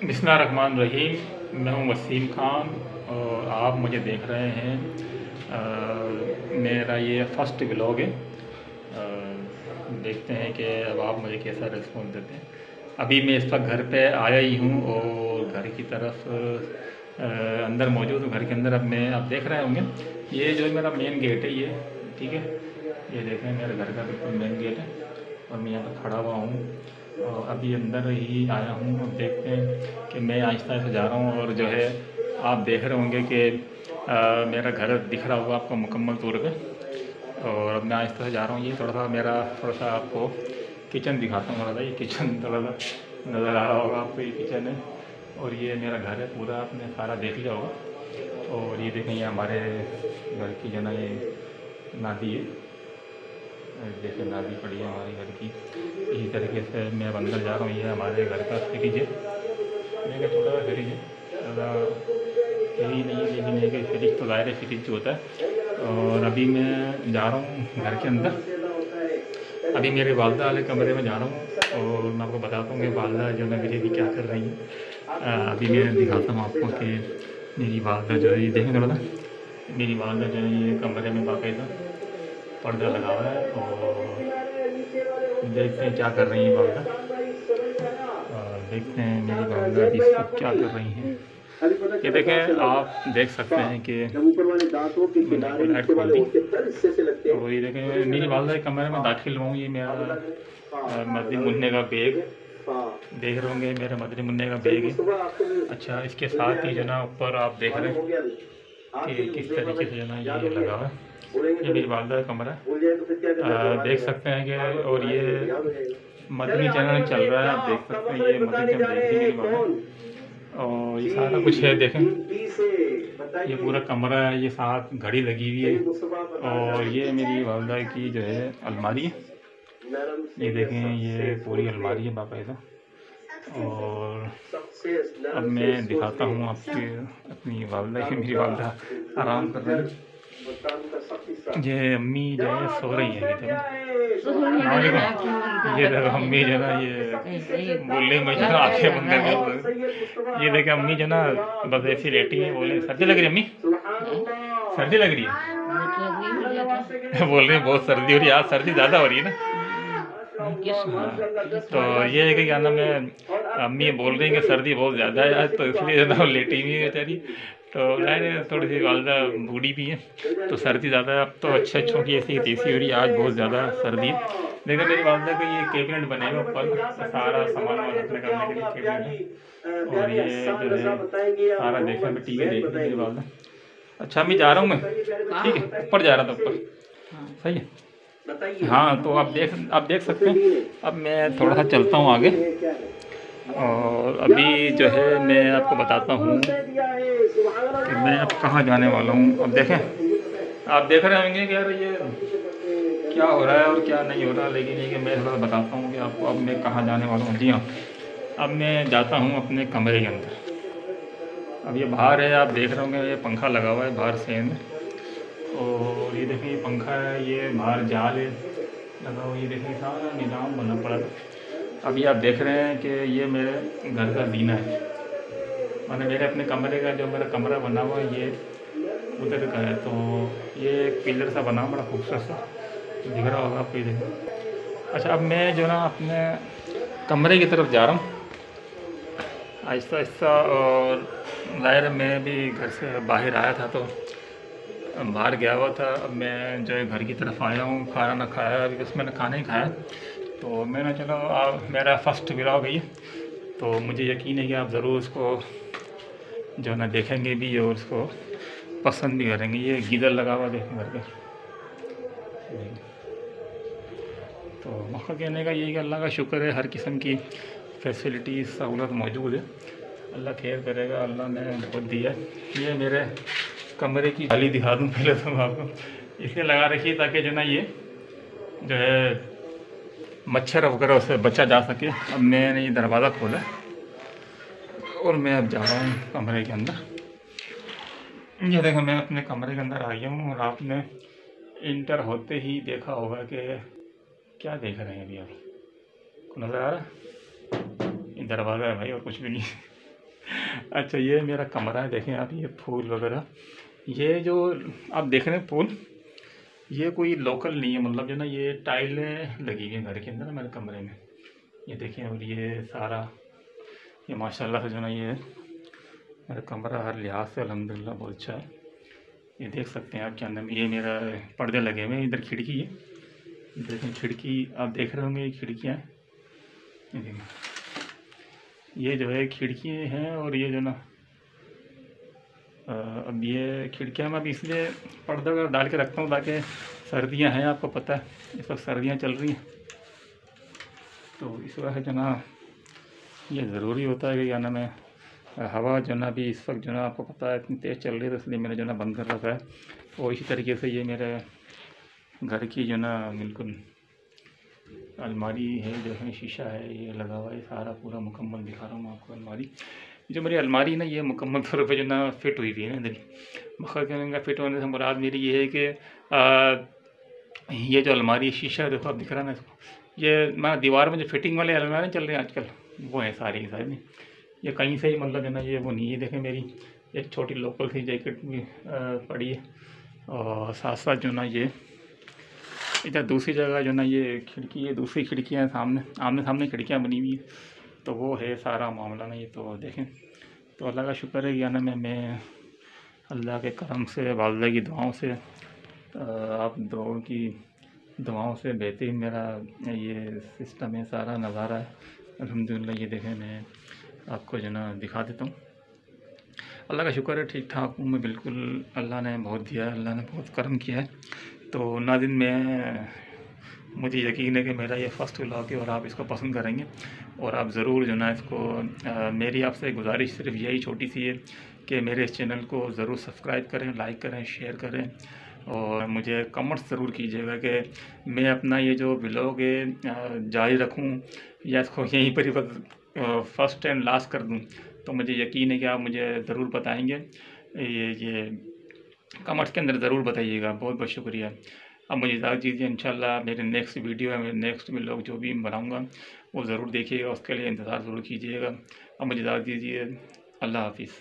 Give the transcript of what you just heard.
बिस्मिल्लाहिर्रहमानिर्रहीम। मैं हूँ वसीम ख़ान और आप मुझे देख रहे हैं। मेरा ये फ़र्स्ट व्लॉग है। देखते हैं कि अब आप मुझे कैसा रिस्पॉन्स देते हैं। अभी मैं इस वक्त घर पे आया ही हूँ और घर की तरफ अंदर मौजूद हूँ। घर के अंदर अब मैं आप देख रहे होंगे, ये जो मेरा मेन गेट है ये, ठीक है, ये देखें मेरे घर का बिल्कुल मेन गेट है और मैं यहाँ पर खड़ा हुआ हूँ और अभी अंदर ही आया हूँ। अब देखते हैं कि मैं आहिस्ता आहिस्ता जा रहा हूँ और जो है आप देख रहे होंगे कि मेरा घर दिख रहा होगा आपको मुकम्मल तौर पे। और अब मैं आहिस्ता से जा रहा हूँ। ये थोड़ा सा आपको किचन दिखाता हूँ। थोड़ा सा ये किचन थोड़ा सा नज़र आ रहा होगा आपको, ये किचन है और ये मेरा घर है पूरा, आपने सारा देख लिया होगा। और ये देखें, ये हमारे घर की जो ना ये नादी है, जैसे नादी पड़ी है हमारे घर की। इसी तरीके से मैं अब अंदर जा रहा हूँ। ये हमारे घर का फ्रिज है, देखिए छोटा सा फ्रिज है, ज़्यादा यही नहीं है लेकिन एक फ्रिज तो ज़ाहिर है फ्रिज जो होता है। और अभी मैं जा रहा हूँ घर के अंदर। अभी मेरे वालदा वाले कमरे में जा रहा हूँ और मैं आपको बताता हूँ कि वालदा जो है मेरी अभी क्या कर रही है। अभी मैं दिखाता हूँ आपको कि मेरी वालदा जो है, ये देखें थोड़ा सा, मेरी वालदा जो है ये कमरे में बाकायदा पर्दा लगा हुआ है और देखते हैं क्या कर रही हैं वालदा। देखते हैं मेरी वालदा अभी इस वक्त क्या कर रही हैं। ये देखें, आप देख सकते हैं कि मैंने आपको लाइट खोल दी और ये देखें मेरी वालदा के कमरे में दाखिल हूँ। ये मेरा मदनी मुन्ने का बैग देख रहे होंगे, मेरा मदनी मुन्ने का बैग है। अच्छा, इसके साथ ही जो ना ऊपर आप देख रहे हैं कि किस तरीके से जो ना ये लगा हुआ है। ये मेरी वालदा का कमरा है, देख सकते हैं कि, और ये मदनी चैनल चल रहा है, आप देख सकते हैं ये मदनी चैनल देख रही है मेरी वालदा। और ये सारा कुछ है, देखें ये पूरा कमरा है, ये साथ घड़ी लगी हुई है और ये मेरी वालदा की जो है अलमारी है। ये देखें ये पूरी अलमारी है बाकायदा। और अब मैं दिखाता हूँ आपके अपनी वालदा की। मेरी वालदा आराम कर रही है। ये अम्मी जो है सो रही है अभी तक। ये देखो अम्मी जो ना ये बोले मैं जो आंखें बंद करके, ये देखे अम्मी जो ना बस ऐसी लेटी है। बोले सर्दी लग रही है अम्मी, सर्दी लग रही है। बोल रहे हैं बहुत सर्दी हो रही है, आज सर्दी ज़्यादा हो रही है ना। तो ये है कि क्या नाम है, अम्मी बोल रही हैं कि सर्दी बहुत ज़्यादा है आज, तो इसलिए जो ना लेटी हुई है बेचारी। तो जाहिर थोड़ी सी वालदा बूढ़ी भी है तो सर्दी ज़्यादा है। अब तो अच्छों की ऐसी तैसी हो रही है, आज बहुत ज़्यादा सर्दी है। देखो मेरी वालदा का ये कैबिनेट बने हुए ऊपर, सारा सामान वामान रखने करने के लिए कैबिनेट है। और ये जो है सारा देखने में टीवी देख रही है मेरी वालदा। अच्छा अम्मी जा रहा हूँ मैं, ठीक है, ऊपर जा रहा था ऊपर, सही है। हाँ तो आप देख सकते हैं। अब मैं थोड़ा सा चलता हूँ आगे और अभी जो है मैं आपको बताता हूँ कि मैं अब कहाँ जाने वाला हूँ। अब देखें, आप देख रहे होंगे कि यार ये क्या हो रहा है और क्या नहीं हो रहा, लेकिन ये कि मैं थोड़ा बताता हूँ कि आपको अब मैं कहाँ जाने वाला हूँ। जी हाँ, अब मैं जाता हूँ अपने कमरे के अंदर। अब ये बाहर है, आप देख रहे होंगे ये पंखा लगा हुआ है बाहर से अंदर। और ये देखिए पंखा है, ये बाहर जाल है लगा हुआ, ये देखिए सारा निज़ाम बना पड़ा था। अभी आप देख रहे हैं कि ये मेरे घर का जीना है, मैंने मेरे अपने कमरे का जो मेरा कमरा बना हुआ है ये उधर का है। तो ये एक पिलर सा बना बड़ा खूबसूरत सा दिख रहा होगा आपको, ये देखो। अच्छा अब मैं जो ना अपने कमरे की तरफ जा रहा हूँ आहिस्ता आहिस्ता। और ज़ाहिर मैं भी घर से बाहर आया था तो बाहर गया हुआ था। अब मैं जो है घर की तरफ आया हूँ, खाना ना खाया अभी, बस मैंने खाना ही खाया। तो मैंने चलो मेरा फ़र्स्ट व्लॉग है ये, तो मुझे यकीन है कि आप ज़रूर उसको जो ना देखेंगे भी और उसको पसंद भी करेंगे। ये गीज़र लगा हुआ देखें घर पे। तो मौका कहने का यही कि अल्लाह का शुक्र है, हर किस्म की फैसिलिटी सहूलत मौजूद है। अल्लाह खैर करेगा, अल्लाह ने बहुत दिया। ये मेरे कमरे की जाली दिखा दूँ पहले तो मैं आपको, इसलिए लगा रखी ताकि जो ना ये जो है मच्छर वगैरह उससे बचा जा सके। अब मैंने ये दरवाज़ा खोला और मैं अब जा रहा हूँ कमरे के अंदर। ये देखो मैं अपने कमरे के अंदर आ गया हूँ और आपने इंटर होते ही देखा होगा कि क्या देख रहे हैं अभी आप, नज़र आ रहा है? ये दरवाज़ा है भाई और कुछ भी नहीं। अच्छा, ये मेरा कमरा है, देखें आप, ये फूल वगैरह, ये जो आप देख रहे हैं फूल, ये कोई लोकल नहीं है, मतलब जो ना ये टाइलें लगी हुई हैं घर के अंदर ना मेरे कमरे में, ये देखें। और ये सारा, ये माशाल्लाह से जो ना ये मेरा कमरा हर लिहाज से अल्हम्दुलिल्लाह बहुत अच्छा है। ये देख सकते हैं आप क्या नाम, ये मेरा पर्दे लगे हुए हैं, इधर खिड़की है, देखें खिड़की आप देख रहे होंगे, ये खिड़कियाँ हैं, ये देखें, ये जो है खिड़कियाँ हैं। और ये जो ना अब ये खिड़कियाँ मैं अब इसलिए पर्दा वगैरह डाल के रखता हूँ ताकि सर्दियाँ हैं, आपको पता है इस वक्त सर्दियाँ चल रही हैं, तो इस वजह से जो ना ये ज़रूरी होता है कि क्या नाम है, हवा जो ना भी इस वक्त जो ना आपको पता है इतनी तेज़ चल रही है, तो इसलिए मैंने जो ना बंद कर रखा है। और इसी तरीके से ये मेरे घर की जो ना बिल्कुल अलमारी है, जो है शीशा है ये लगा हुआ है, सारा पूरा मुकम्मल दिखा रहा हूँ मैं आपको। अलमारी, जो मेरी अलमारी ना ये मुकम्मल तौर पे जो ना फिट हुई हुई है ना, मखर कहने का फिट होने से मुराद मेरी ये है कि ये जो अलमारी शीशा देखो आप दिख रहा है ना इसको, ये मैं दीवार में जो फिटिंग वाले अलमारी चल रहे हैं आजकल, वो है सारी की सारी, ये कहीं से ही मतलब है ना ये वो नहीं है। देखें मेरी एक छोटी लोकल सी जैकेट भी पड़ी है, और साथ साथ जो ना ये इधर दूसरी जगह जो ना ये खिड़की है, दूसरी खिड़कियाँ सामने आमने सामने खिड़कियाँ बनी हुई है, तो वो है सारा मामला ना ये। तो देखें, तो अल्लाह का शुक्र है कि ना मैं अल्लाह के करम से, वालिदा की दुआओं से, आप दोनों की दुआओं से बेहतरीन मेरा ये सिस्टम है, सारा नज़ारा है अल्हम्दुलिल्लाह। ये देखें मैं आपको जो ना दिखा देता हूँ, अल्लाह का शुक्र है ठीक ठाक हूँ मैं बिल्कुल, अल्लाह ने बहुत दिया है, अल्लाह ने बहुत करम किया है। तो नाज़रीन, मुझे यकीन है कि मेरा ये फ़र्स्ट व्लॉग है और आप इसको पसंद करेंगे, और आप ज़रूर जो ना इसको मेरी आपसे गुजारिश सिर्फ यही छोटी सी है कि मेरे इस चैनल को ज़रूर सब्सक्राइब करें, लाइक करें, शेयर करें, और मुझे कमेंट्स ज़रूर कीजिएगा कि मैं अपना ये जो व्लॉग है जारी रखूं या इसको यहीं पर ही बस फर्स्ट एंड लास्ट कर दूं। तो मुझे यकीन है कि आप मुझे ज़रूर बताएंगे, ये कमेंट्स के अंदर ज़रूर बताइएगा। बहुत बहुत शुक्रिया। अब मुझे इजाज़त दीजिए, इंशाल्लाह मेरे नेक्स्ट वीडियो है, मेरे नेक्स्ट व्लॉग जो भी बनाऊँगा वो ज़रूर देखिएगा, उसके लिए इंतज़ार ज़रूर कीजिएगा। अब मुझे इजाज़त दीजिए, अल्लाह हाफ़िज़।